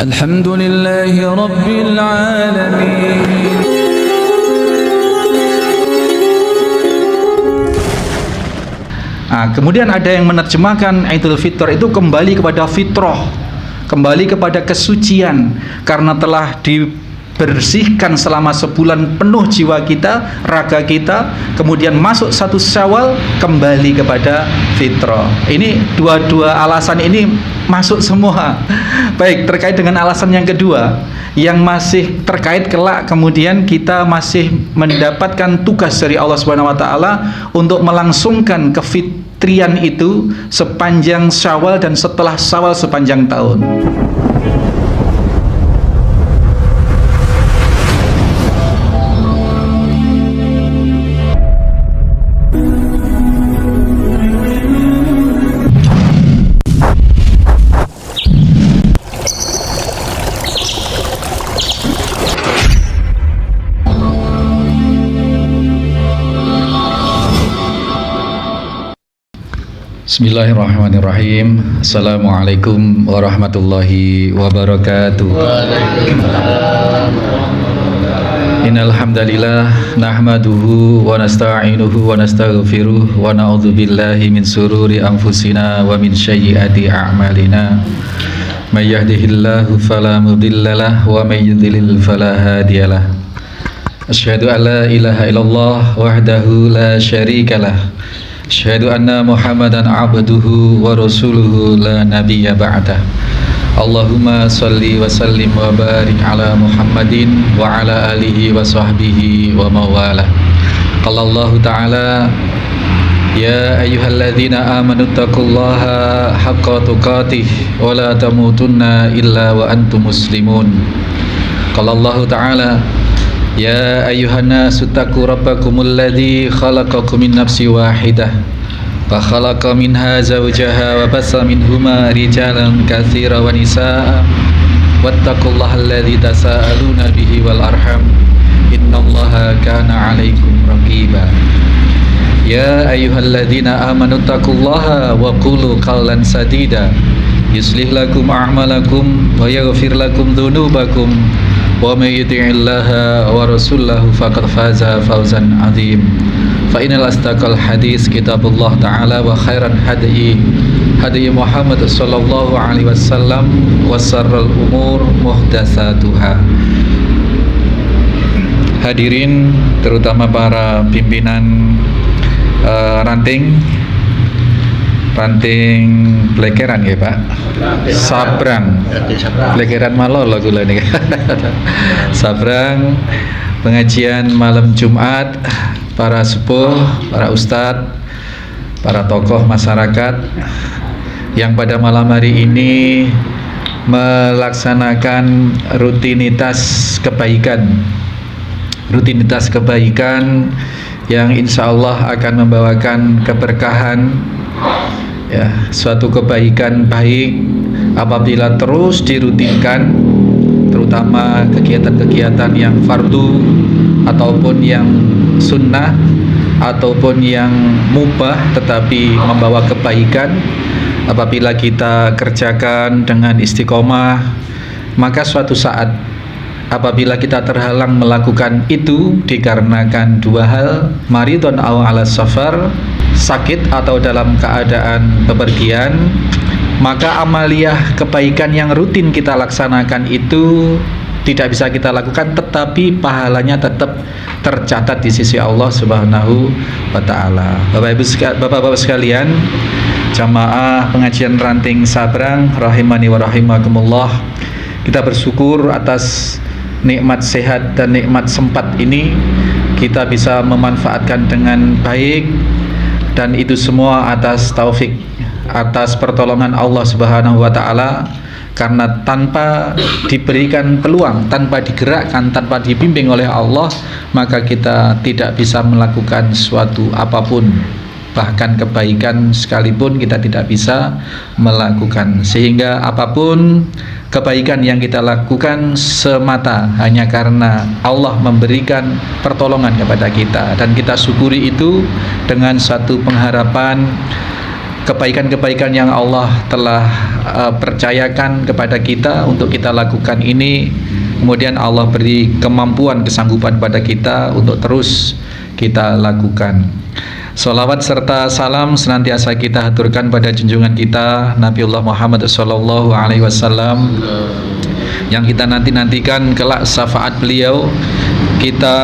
Alhamdulillahi Rabbil Alamin. Kemudian ada yang menerjemahkan Idul Fitr itu kembali kepada fitrah, kembali kepada kesucian, karena telah dibersihkan selama sebulan penuh jiwa kita, raga kita, kemudian masuk satu Syawal kembali kepada fitrah. Ini dua alasan ini masuk semua. Baik, terkait dengan alasan yang kedua, yang masih terkait kelak kemudian kita masih mendapatkan tugas dari Allah Subhanahu wa taala untuk melangsungkan kefitrian itu sepanjang Syawal dan setelah Syawal sepanjang tahun. Bismillahirrahmanirrahim. Assalamualaikum warahmatullahi wabarakatuh. Innal hamdalillah nahmaduhu wa nasta'inuhu wa nastaghfiruh wa na'udzu billahi min sururi anfusina wa min sayyiati a'malina. May yahdihillahu fala mudhillalah wa may yudhlil fala hadiyalah. Asyhadu an la ilaha illallah wahdahu la syarikalah. Asyhadu anna Muhammadan abduhu wa rasuluhu la nabiyya ba'dah. Allahumma salli wa sallim wa barik ala Muhammadin wa ala alihi wa sahbihi wa mawalah. Qala Allah ta'ala, ya ayyuhalladzina amanu taqullaha haqqa tuqatih wa la tamutunna illa wa antum muslimun. Qala Allah ta'ala, ya ayyuhan nasu taqu rabbakumul ladzi khalaqakum min nafsin wahidah wa khalaqa minha zawjaha wa bassa minhuma rijalan katsiran wa nisaa wattaqullaha alladzi tasaaluna bihi wal arham innallaha kana 'alaikum raqiba. Ya ayyuhalladzina amanu taqullaha wa qulu qawlan sadida yuslih lakum a'malakum wa yaghfir lakum dhunubakum wa may yuti'illaha wa rasulahu faqad faza fawzan 'adzim. Fa innal astaqal hadis kitabullah ta'ala wa khairan hadi Muhammad sallallahu alaihi wasallam wa sarral umur muhdatsatuha. Hadirin, terutama para pimpinan ranting Blekeran ya Pak, Sabrang Blekeran Malolo gula nih. Sabrang, pengajian malam Jumat, para sepuh, para ustadz, para tokoh masyarakat yang pada malam hari ini melaksanakan rutinitas kebaikan yang insya Allah akan membawakan keberkahan, ya, suatu kebaikan baik apabila terus dirutinkan, terutama kegiatan-kegiatan yang fardu ataupun yang sunnah ataupun yang mubah tetapi membawa kebaikan. Apabila kita kerjakan dengan istiqomah, maka suatu saat apabila kita terhalang melakukan itu dikarenakan dua hal, maridun aw ala safar, sakit atau dalam keadaan bepergian, maka amaliyah kebaikan yang rutin kita laksanakan itu tidak bisa kita lakukan, tetapi pahalanya tetap tercatat di sisi Allah Subhanahu wa taala. Bapak-bapak sekalian, jamaah pengajian ranting Sabrang rahimani wa rahimakumullah, kita bersyukur atas nikmat sehat dan nikmat sempat ini kita bisa memanfaatkan dengan baik, dan itu semua atas taufik, atas pertolongan Allah Subhanahu wa taala. Karena tanpa diberikan peluang, tanpa digerakkan, tanpa dibimbing oleh Allah, maka kita tidak bisa melakukan suatu apapun. Bahkan kebaikan sekalipun kita tidak bisa melakukan. Sehingga apapun kebaikan yang kita lakukan semata hanya karena Allah memberikan pertolongan kepada kita, dan kita syukuri itu dengan satu pengharapan kebaikan-kebaikan yang Allah telah percayakan kepada kita untuk kita lakukan ini, kemudian Allah beri kemampuan, kesanggupan pada kita untuk terus kita lakukan. Salawat serta salam senantiasa kita haturkan pada junjungan kita Nabiullah Muhammad sallallahu alaihi wasallam, yang kita nanti-nantikan kelak syafaat beliau. Kita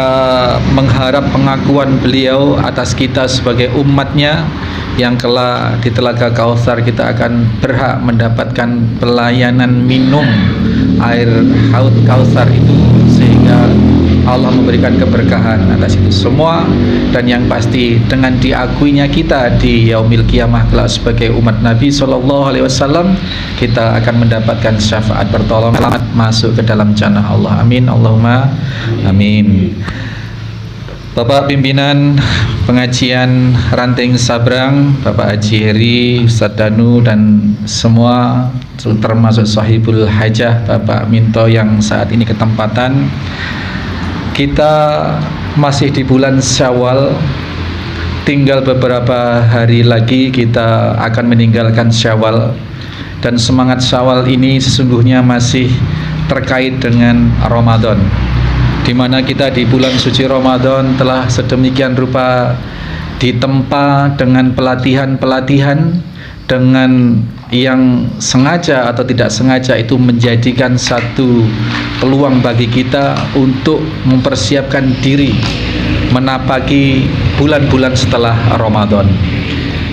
mengharap pengakuan beliau atas kita sebagai umatnya, yang kelak di Telaga Kautsar kita akan berhak mendapatkan pelayanan minum air haud Kautsar itu, sehingga Allah memberikan keberkahan atas itu semua. Dan yang pasti dengan diakuinya kita di yaumil kiamah kelak sebagai umat Nabi sallallahu alaihi wasallam, kita akan mendapatkan syafaat pertolongan masuk ke dalam jannah Allah. Amin Allahumma amin. Bapak pimpinan pengajian Ranting Sabrang, Bapak Haji Heri, Ustaz Danu, dan semua termasuk sahibul hajah Bapak Minto yang saat ini ketempatan. Kita masih di bulan Syawal, tinggal beberapa hari lagi kita akan meninggalkan Syawal, dan semangat Syawal ini sesungguhnya masih terkait dengan Ramadan, di mana kita di bulan suci Ramadan telah sedemikian rupa ditempa dengan pelatihan-pelatihan, dengan yang sengaja atau tidak sengaja itu menjadikan satu peluang bagi kita untuk mempersiapkan diri menapaki bulan-bulan setelah Ramadan,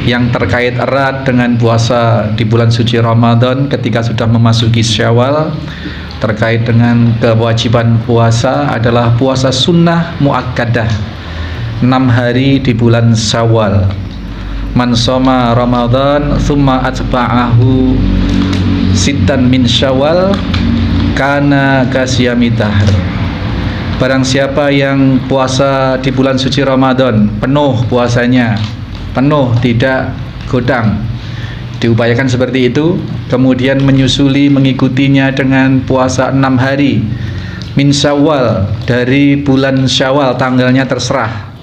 yang terkait erat dengan puasa di bulan suci Ramadan. Ketika sudah memasuki Syawal, terkait dengan kewajiban puasa adalah puasa sunnah muakkadah 6 hari di bulan Syawal. Man shoma Ramadan thumma atba'ahu sittan min Syawal kana kasyami dahr. Barang siapa yang puasa di bulan suci Ramadan penuh puasanya, penuh tidak godang, diupayakan seperti itu, kemudian menyusuli mengikutinya dengan puasa 6 hari min Syawal dari bulan Syawal, tanggalnya terserah,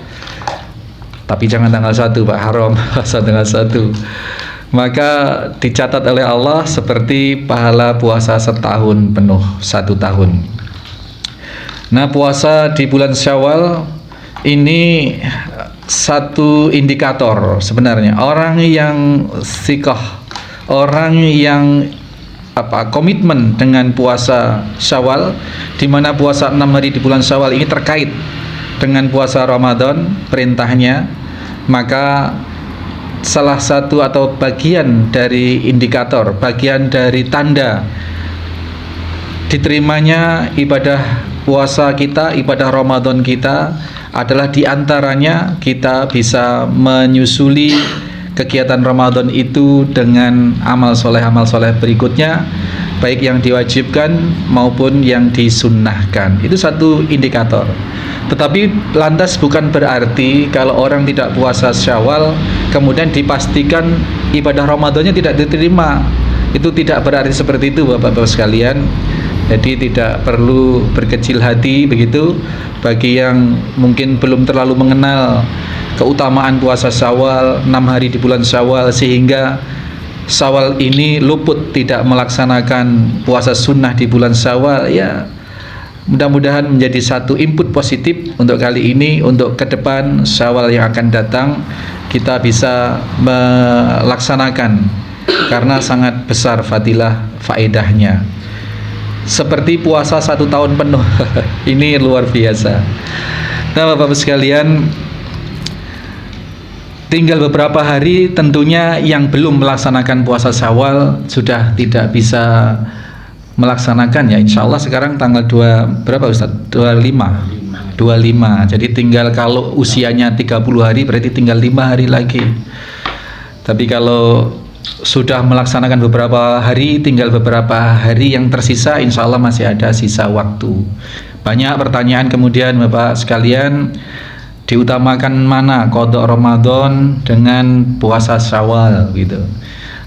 tapi jangan tanggal 1 Pak, haram tanggal 1, maka dicatat oleh Allah seperti pahala puasa setahun penuh, 1 tahun. Nah, puasa di bulan Syawal ini satu indikator sebenarnya orang yang thiqah, orang yang komitmen dengan puasa Syawal, di mana puasa 6 hari di bulan Syawal ini terkait dengan puasa Ramadan perintahnya. Maka salah satu atau bagian dari indikator, bagian dari tanda diterimanya ibadah puasa kita, ibadah Ramadan kita adalah diantaranya kita bisa menyusuli kegiatan Ramadan itu dengan amal soleh berikutnya, baik yang diwajibkan maupun yang disunnahkan. Itu satu indikator. Tetapi lantas bukan berarti kalau orang tidak puasa Syawal kemudian dipastikan ibadah Ramadannya tidak diterima. Itu tidak berarti seperti itu Bapak-Bapak sekalian. Jadi tidak perlu berkecil hati begitu bagi yang mungkin belum terlalu mengenal keutamaan puasa Syawal, 6 hari di bulan Syawal, sehingga Syawal ini luput tidak melaksanakan puasa sunnah di bulan Syawal. Ya, mudah-mudahan menjadi satu input positif untuk kali ini, untuk ke depan Syawal yang akan datang kita bisa melaksanakan, karena sangat besar fadilah faedahnya. Seperti puasa 1 tahun penuh. Ini luar biasa. Nah, Bapak-Bapak sekalian, tinggal beberapa hari tentunya yang belum melaksanakan puasa Syawal sudah tidak bisa melaksanakan ya. Insya Allah sekarang tanggal 2 berapa Ustaz? 25. Jadi tinggal, kalau usianya 30 hari berarti tinggal 5 hari lagi. Tapi kalau sudah melaksanakan beberapa hari, tinggal beberapa hari yang tersisa, insya Allah masih ada sisa waktu. Banyak pertanyaan kemudian Bapak sekalian, diutamakan mana qada Ramadan dengan puasa Syawal gitu.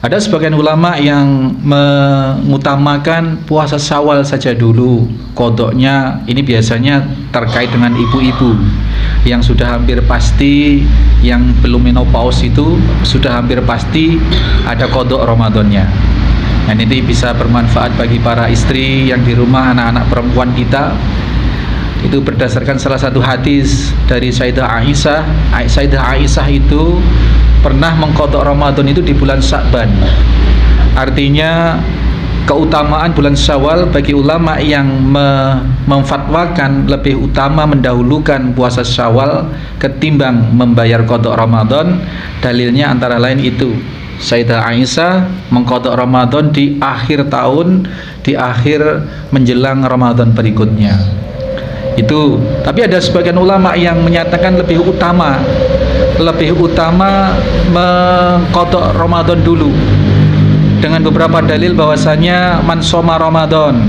Ada sebagian ulama yang mengutamakan puasa Syawal saja dulu, qadanya ini biasanya terkait dengan ibu-ibu. yang sudah hampir pasti, yang belum menopause itu sudah hampir pasti ada qadha Ramadannya. Dan ini bisa bermanfaat bagi para istri yang di rumah, anak-anak perempuan kita. Itu berdasarkan salah satu hadis dari Sayyidah Aisyah. Sayyidah Aisyah itu pernah mengqadha Ramadan itu di bulan Sya'ban. Artinya keutamaan bulan Syawal bagi ulama yang memfatwakan lebih utama mendahulukan puasa Syawal ketimbang membayar qadha Ramadan. Dalilnya antara lain itu Sayyidah Aisyah mengqadha Ramadan di akhir tahun, di akhir menjelang Ramadan berikutnya. Itu, tapi ada sebagian ulama yang menyatakan lebih utama mengqadha Ramadan dulu, dengan beberapa dalil bahwasanya man shoma Ramadan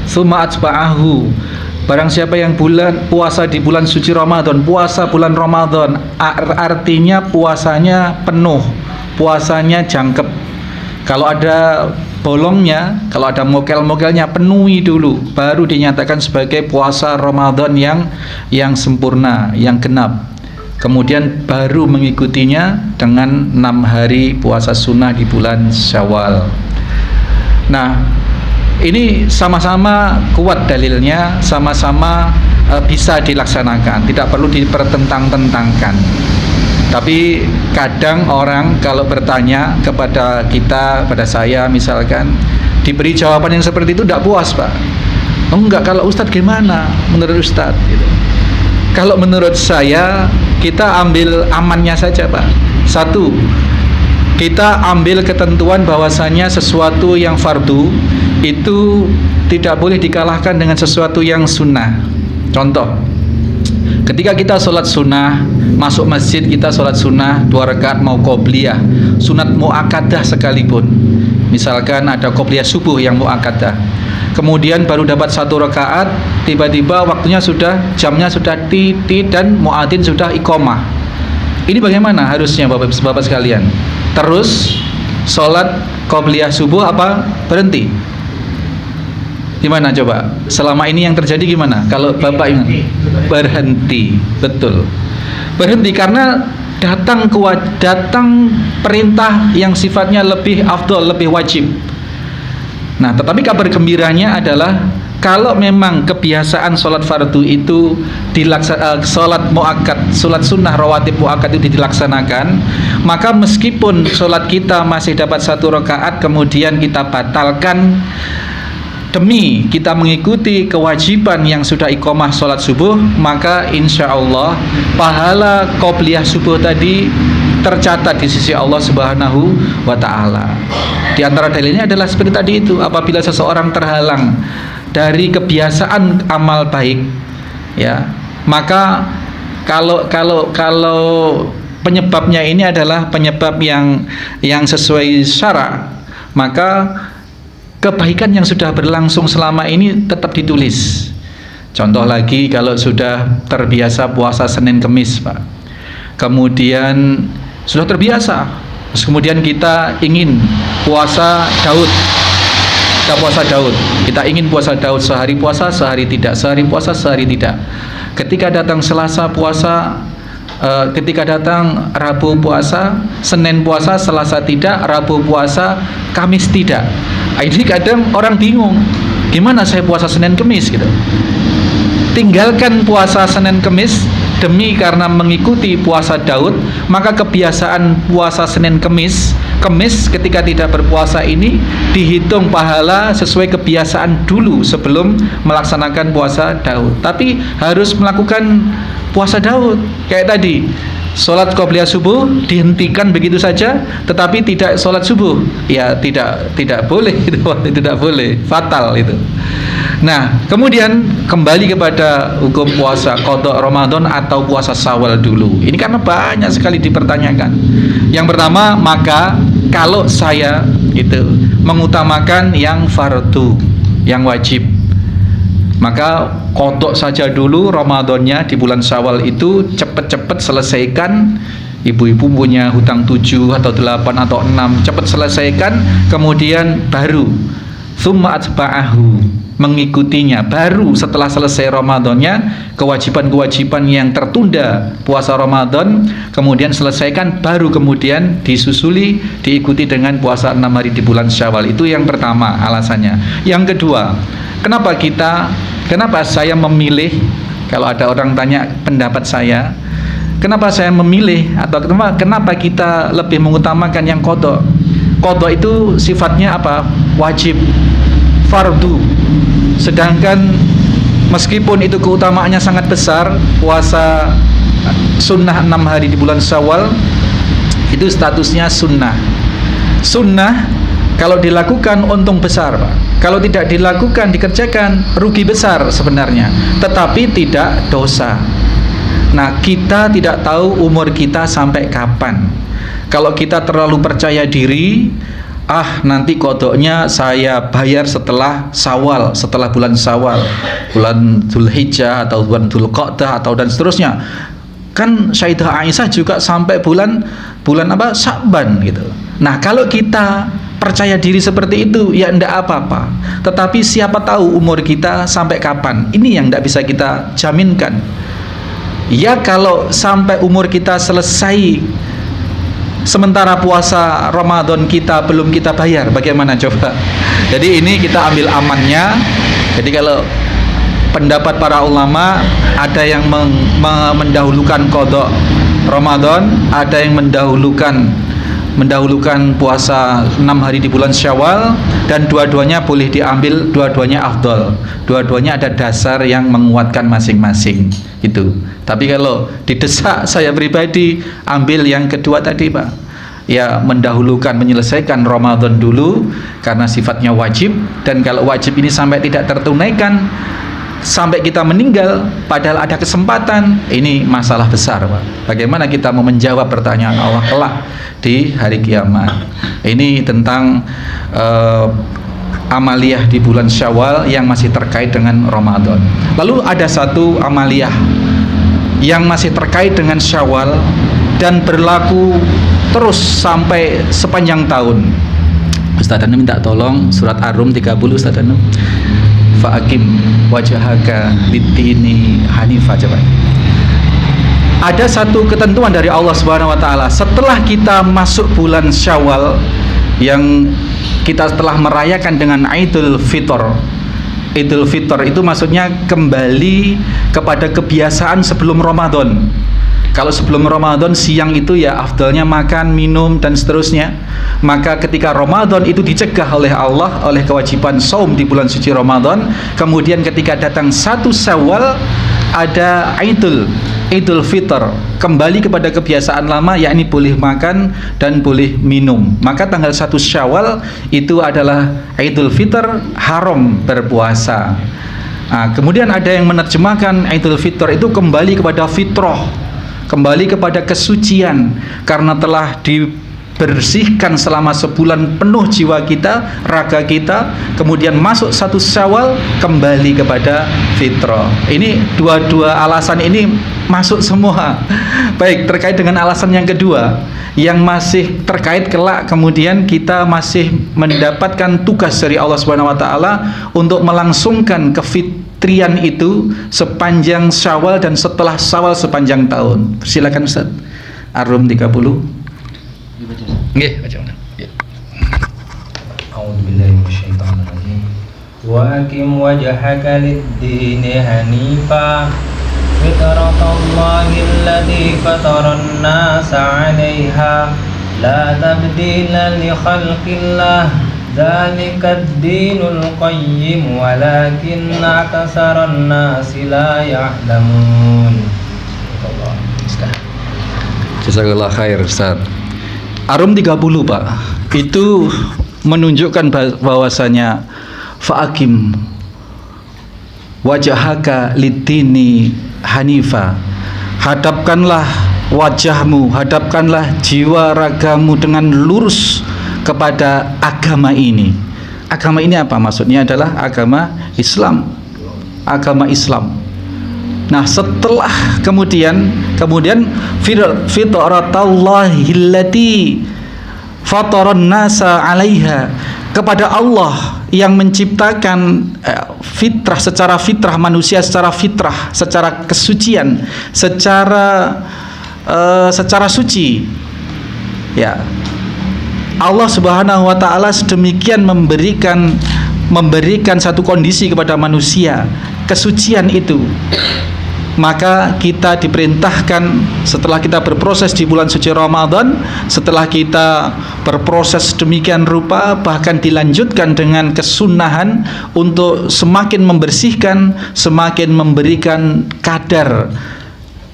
tsumma atba'ahu, barang siapa yang puasa di bulan suci Ramadan, puasa bulan Ramadan, artinya puasanya penuh, puasanya jangkep. Kalau ada bolongnya, kalau ada mokel-mokelnya, penuhi dulu, baru dinyatakan sebagai puasa Ramadan yang sempurna, yang genap. Kemudian baru mengikutinya dengan 6 hari puasa sunnah di bulan Syawal. Nah, ini sama-sama kuat dalilnya, sama-sama bisa dilaksanakan, tidak perlu dipertentang-tentangkan. Tapi kadang orang kalau bertanya kepada kita, pada saya misalkan, diberi jawaban yang seperti itu tidak puas, Pak. Oh enggak, kalau Ustadz gimana menurut Ustadz gitu. Kalau menurut saya, kita ambil amannya saja, Pak. Satu, kita ambil ketentuan bahwasanya sesuatu yang fardu itu tidak boleh dikalahkan dengan sesuatu yang sunnah. Contoh, ketika kita sholat sunnah, masuk masjid kita sholat sunnah 2 rakaat mau qobliyah, sunat mu'akkadah sekalipun. Misalkan ada qobliyah subuh yang mu'akkadah, kemudian baru dapat 1 rakaat, tiba-tiba waktunya sudah, jamnya sudah titit dan muadzin sudah iqomah. Ini bagaimana harusnya Bapak sekalian? Terus sholat qobliyah subuh apa? Berhenti? Gimana coba? Selama ini yang terjadi gimana? Kalau Bapak ini berhenti, betul. Berhenti karena datang perintah yang sifatnya lebih afdol, lebih wajib. Nah, tetapi kabar gembiranya adalah kalau memang kebiasaan sholat fardu itu sholat muakkad, sholat sunnah rawatib muakkad itu dilaksanakan, maka meskipun sholat kita masih dapat 1 rakaat kemudian kita batalkan demi kita mengikuti kewajiban yang sudah iqomah sholat subuh, maka insya Allah pahala qobliyah subuh tadi tercatat di sisi Allah Subhanahu wa Ta'ala. Di antara dalilnya adalah seperti tadi itu, apabila seseorang terhalang dari kebiasaan amal baik, ya, maka kalau penyebabnya ini adalah penyebab yang sesuai syara, maka kebaikan yang sudah berlangsung selama ini tetap ditulis. Contoh lagi, kalau sudah terbiasa puasa Senin Kemis, Pak, kemudian sudah terbiasa, terus kemudian kita ingin puasa Daud, kita ingin puasa Daud, sehari puasa, sehari tidak, sehari puasa, sehari tidak. Ketika datang Selasa puasa, ketika datang Rabu puasa, Senin puasa, Selasa tidak, Rabu puasa, Kamis tidak. Ini kadang orang bingung, gimana saya puasa Senin Kemis gitu. Tinggalkan puasa Senin Kemis demi karena mengikuti puasa Daud, maka kebiasaan puasa Senin Kemis ketika tidak berpuasa ini dihitung pahala sesuai kebiasaan dulu sebelum melaksanakan puasa Daud. Tapi harus melakukan puasa Daud kayak tadi, sholat qobliyah subuh dihentikan begitu saja, tetapi tidak sholat subuh, ya tidak boleh, tidak boleh, fatal itu. Nah, kemudian kembali kepada hukum puasa qadha Ramadan atau puasa Syawal dulu. Ini karena banyak sekali dipertanyakan. Yang pertama, maka kalau saya itu mengutamakan yang fardu, yang wajib, maka qadha saja dulu Ramadannya di bulan Syawal itu, cepet-cepet selesaikan. Ibu-ibu punya hutang 7 atau 8 atau 6, cepat selesaikan, kemudian baru tsumma atba'ahu, mengikutinya. Baru setelah selesai Ramadannya, kewajiban-kewajiban yang tertunda puasa Ramadan kemudian selesaikan, baru kemudian disusuli diikuti dengan puasa 6 hari di bulan Syawal. Itu yang pertama alasannya. Yang kedua, kenapa saya memilih, kalau ada orang tanya pendapat saya, kenapa saya memilih atau kenapa kita lebih mengutamakan yang qadha? Qadha itu sifatnya apa? Wajib, fardu. Sedangkan meskipun itu keutamaannya sangat besar, puasa sunnah 6 hari di bulan Syawal itu statusnya sunnah. Sunnah kalau dilakukan untung besar, Pak. Kalau tidak dilakukan, dikerjakan, rugi besar sebenarnya, tetapi tidak dosa. Nah, kita tidak tahu umur kita sampai kapan. Kalau kita terlalu percaya diri, nanti kodoknya saya bayar setelah Syawal, setelah bulan Syawal, bulan Dzulhijjah atau bulan Dzulqa'dah atau dan seterusnya. Kan Sayyidah Aisyah juga sampai bulan apa? Sya'ban gitu. Nah, kalau kita percaya diri seperti itu, ya enggak apa-apa. Tetapi siapa tahu umur kita sampai kapan? Ini yang enggak bisa kita jaminkan. Ya, kalau sampai umur kita selesai sementara puasa Ramadan kita belum kita bayar, bagaimana coba? Jadi ini kita ambil amannya. Jadi kalau pendapat para ulama, ada yang mendahulukan qadha Ramadan, ada yang mendahulukan puasa 6 hari di bulan Syawal, dan dua-duanya boleh diambil, dua-duanya afdol, dua-duanya ada dasar yang menguatkan masing-masing itu. Tapi kalau didesak, saya pribadi ambil yang kedua tadi, Pak. Ya, mendahulukan, menyelesaikan Ramadan dulu karena sifatnya wajib, dan kalau wajib ini sampai tidak tertunaikan, sampai kita meninggal padahal ada kesempatan, ini masalah besar, Pak. Bagaimana kita mau menjawab pertanyaan Allah kelak di hari kiamat? Ini tentang amaliyah di bulan Syawal yang masih terkait dengan Ramadan. Lalu ada satu amaliyah yang masih terkait dengan Syawal dan berlaku terus sampai sepanjang tahun. Ustaz Anu minta tolong surat Ar-Rum 30, Ustaz Anu. Fa'akim wajhaka lid-dini hanifah. Coba. Ada satu ketentuan dari Allah Subhanahu wa taala, setelah kita masuk bulan Syawal yang kita telah merayakan dengan Idul Fitr. Idul Fitr itu maksudnya kembali kepada kebiasaan sebelum Ramadan. Kalau sebelum Ramadan siang itu ya afdalnya makan, minum dan seterusnya. Maka ketika Ramadan itu dicegah oleh Allah, oleh kewajiban saum di bulan suci Ramadan. Kemudian ketika datang 1 Syawal ada Idul Fitr, kembali kepada kebiasaan lama, yakni boleh makan dan boleh minum. Maka tanggal 1 Syawal itu adalah Idul Fitr, haram berpuasa. Kemudian ada yang menerjemahkan Idul Fitr itu kembali kepada fitrah, kembali kepada kesucian, karena telah dibersihkan selama sebulan penuh jiwa kita, raga kita, kemudian masuk 1 Syawal kembali kepada fitrah. Ini dua-dua alasan ini masuk semua. Baik, terkait dengan alasan yang kedua, yang masih terkait kelak kemudian kita masih mendapatkan tugas dari Allah Subhanahu wa taala untuk melangsungkan kefitrian itu sepanjang Syawal dan setelah Syawal sepanjang tahun. Silakan Ustaz. Ar-Rum 30. Nggih, baca. A'udzubillahi minasyaitonir rajim. Wa aqim wajhaka lid-dini hanifa fitratallahi allati fataran nasa 'alaiha la tabdila li khalqillah dzalikad dinul qayyim walakinna aksaran nasi la ya'lamun. Jazakallah khair Ustaz. Ar-Rum 30, Pak, itu menunjukkan bahwasanya fa'akim wajhaka lid-dini hanifa, hadapkanlah wajahmu, hadapkanlah jiwa ragamu dengan lurus kepada agama ini. Agama ini apa? Maksudnya adalah agama Islam. Agama Islam. Nah, setelah kemudian fitratallahi allati fataran nasa 'alaiha, kepada Allah yang menciptakan fitrah, secara fitrah manusia, secara fitrah, secara kesucian, secara suci. Ya, Allah Subhanahu wa taala sedemikian memberikan satu kondisi kepada manusia, kesucian itu. Maka kita diperintahkan setelah kita berproses di bulan suci Ramadan, setelah kita berproses demikian rupa, bahkan dilanjutkan dengan kesunahan untuk semakin membersihkan, semakin memberikan kadar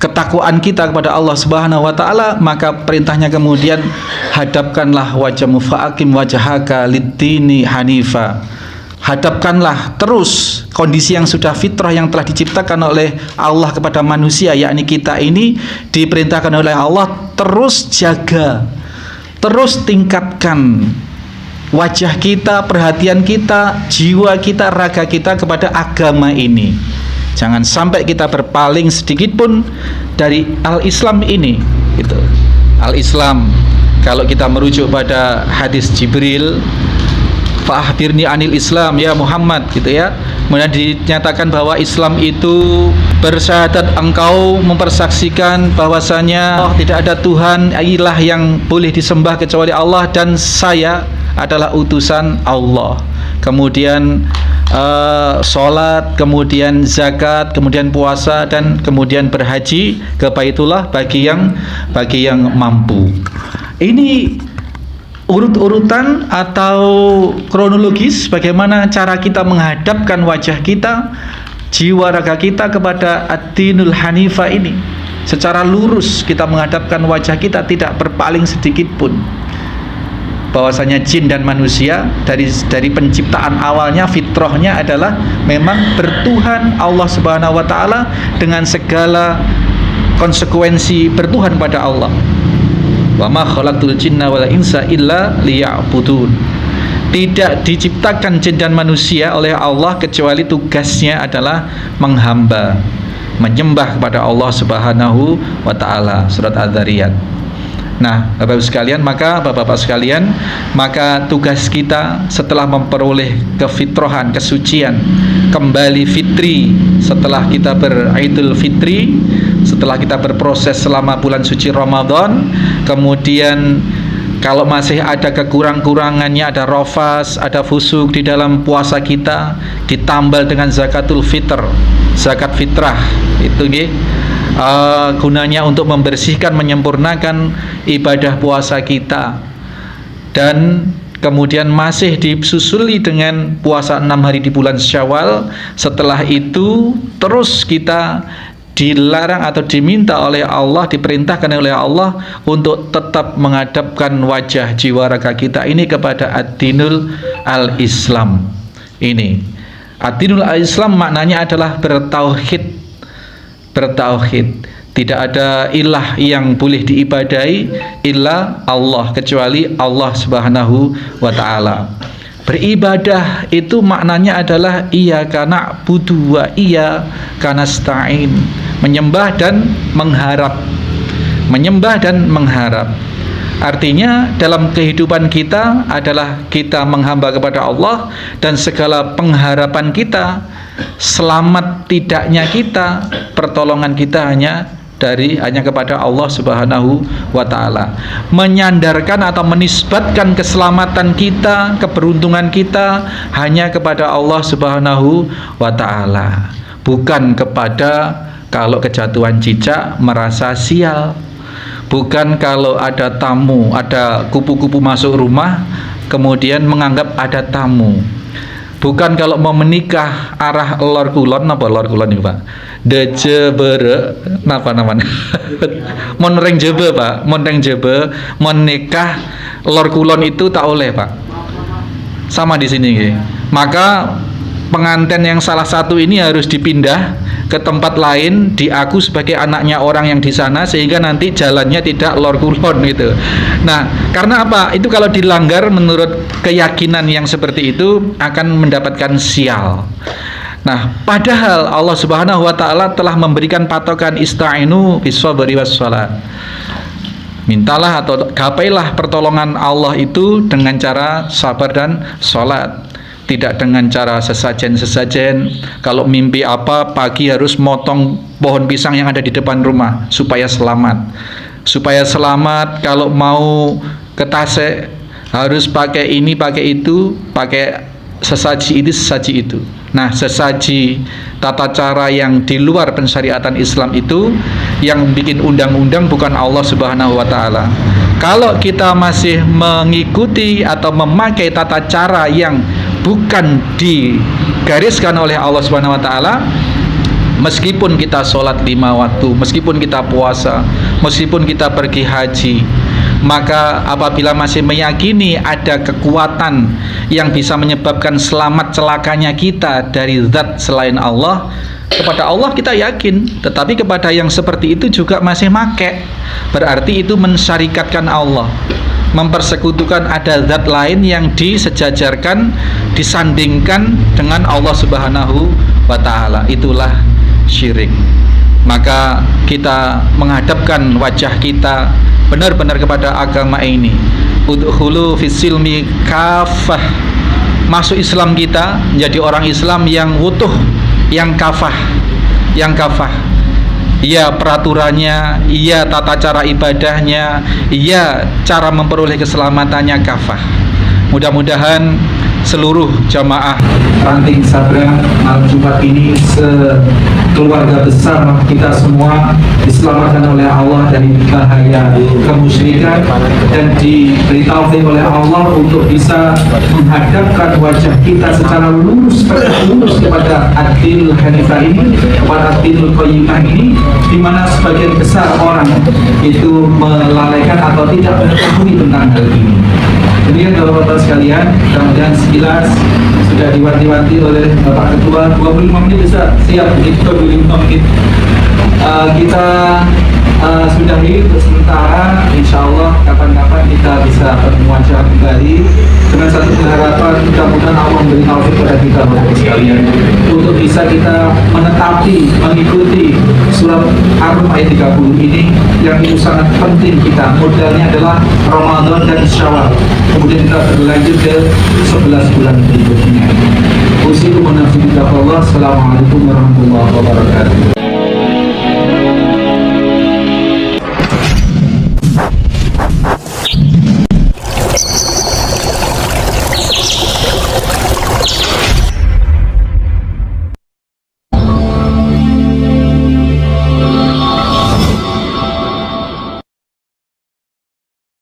ketakwaan kita kepada Allah Subhanahu wa taala. Maka perintahnya kemudian, hadapkanlah wajahmu fa'akim wajhaka lid-dini hanifa. Hadapkanlah terus kondisi yang sudah fitrah yang telah diciptakan oleh Allah kepada manusia, yakni kita ini diperintahkan oleh Allah terus jaga, terus tingkatkan wajah kita, perhatian kita, jiwa kita, raga kita kepada agama ini. Jangan sampai kita berpaling sedikit pun dari al-Islam ini. Gitu. Al-Islam, kalau kita merujuk pada hadis Jibril, fa'akhbirni anil Islam ya Muhammad, gitu ya. Kemudian dinyatakan bahwa Islam itu bersyahadat engkau mempersaksikan bahwasanya tidak ada Tuhan ilah yang boleh disembah kecuali Allah, dan saya adalah utusan Allah. Kemudian sholat, kemudian zakat, kemudian puasa, dan kemudian berhaji ke Baitullah bagi yang mampu. Ini urut-urutan atau kronologis bagaimana cara kita menghadapkan wajah kita, jiwa raga kita kepada ad-dinul hanifah ini. Secara lurus kita menghadapkan wajah kita, tidak berpaling sedikit pun. Bahwasanya jin dan manusia dari penciptaan awalnya, fitrahnya adalah memang bertuhan Allah Subhanahu wa taala dengan segala konsekuensi bertuhan pada Allah. Wa ma khalaqtul jinna wal insa illa liya'budun. Tidak diciptakan jin dan manusia oleh Allah kecuali tugasnya adalah menghamba, menyembah kepada Allah Subhanahu wa taala. Surat Adz-Dzariyat. Nah, Bapak-Ibu sekalian, maka tugas kita setelah memperoleh kefitrahan, kesucian, kembali fitri setelah kita beridul fitri, setelah kita berproses selama bulan suci Ramadan, kemudian kalau masih ada kekurang-kurangannya, ada rofas, ada fusuk di dalam puasa kita, ditambal dengan zakatul fitr, zakat fitrah itu gunanya untuk membersihkan, menyempurnakan ibadah puasa kita. Dan kemudian masih disusuli dengan puasa 6 hari di bulan Syawal. Setelah itu terus kita dilarang atau diminta oleh Allah, diperintahkan oleh Allah untuk tetap menghadapkan wajah jiwa raga kita ini kepada ad-dinul al-Islam. Ini ad-dinul al-Islam maknanya adalah bertauhid. Tidak ada ilah yang boleh diibadahi illa Allah, kecuali Allah Subhanahu wa ta'ala. Beribadah itu maknanya adalah iyyaka na'budu wa iyyaka nasta'in, menyembah dan mengharap. Artinya dalam kehidupan kita adalah kita menghamba kepada Allah, dan segala pengharapan kita, selamat tidaknya kita, pertolongan kita hanya kepada Allah Subhanahu wa ta'ala. Menyandarkan atau menisbatkan keselamatan kita, keberuntungan kita hanya kepada Allah Subhanahu wa ta'ala, bukan kepada kalau kejatuhan cicak merasa sial, bukan kalau ada tamu, ada kupu-kupu masuk rumah kemudian menganggap ada tamu, bukan kalau mau menikah arah lor kulon itu Pak, dejebere napa namanya monreng jebe Pak, monreng jebe menikah lor kulon itu tak oleh Pak, sama di sini. Maka pengantin yang salah satu ini harus dipindah ke tempat lain, diaku sebagai anaknya orang yang di sana, sehingga nanti jalannya tidak lor kulon gitu. Nah, karena apa? Itu kalau dilanggar menurut keyakinan yang seperti itu akan mendapatkan sial. Nah, padahal Allah Subhanahu wa ta'ala telah memberikan patokan ista'inu bis-sabri was-shalah. Mintalah atau gapailah pertolongan Allah itu dengan cara sabar dan sholat. tidak dengan cara sesajen-sesajen. Kalau mimpi apa, pagi harus motong pohon pisang yang ada di depan rumah supaya selamat. Supaya selamat, kalau mau ke Tasik harus pakai ini, pakai itu, pakai sesaji ini, sesaji itu. Nah, sesaji tata cara yang di luar pensyariatan Islam itu yang bikin undang-undang bukan Allah Subhanahu wa taala. Kalau kita masih mengikuti atau memakai tata cara yang bukan digariskan oleh Allah Subhanahu wa taala, meskipun kita sholat 5 waktu, meskipun kita puasa, meskipun kita pergi haji, maka apabila masih meyakini ada kekuatan yang bisa menyebabkan selamat celakanya kita dari zat selain Allah, kepada Allah kita yakin, tetapi kepada yang seperti itu juga masih make, berarti itu mensyarikatkan Allah, mempersekutukan ada zat lain yang disejajarkan, disandingkan dengan Allah Subhanahu wa taala. Itulah syirik. Maka kita menghadapkan wajah kita benar-benar kepada agama ini. Udkhulu fis-silmi kafah. Masuk Islam kita menjadi orang Islam yang utuh, yang kafah, iya peraturannya, iya tata cara ibadahnya, iya cara memperoleh keselamatannya kafah. Mudah-mudahan seluruh jamaah Ranting Sabra malam Jumat ini sekeluarga besar kita semua diselamatkan oleh Allah dari bahaya kemusyrikan dan diberi taufik oleh Allah untuk bisa menghadapkan wajah kita secara lurus kepada Ad-Dinul Hanifah ini, kepada Ad-Dinul Qayyimah ini, di mana sebagian besar orang itu melalaikan atau tidak mengetahui tentang hal ini. Kemudian Bapak-Bapak sekalian, kemudian sekilas sudah diwanti-wanti oleh Bapak Ketua, 25 menit bisa siap, begitu 25 menit kita sudahi untuk sementara. Insya Allah kapan-kapan kita bisa bertemu wajah kembali dengan satu harapan, mudah-mudahan Allah memberi taufik kepada kita Bapak sekalian untuk bisa kita menetapi, mengikuti surat Ar-Rum ayat 30 ini yang itu sangat penting kita. Modalnya adalah Ramadan dan Syawal, kemudian kita berlanjut ke 11 bulan berikutnya. Assalamualaikum warahmatullahi wabarakatuh.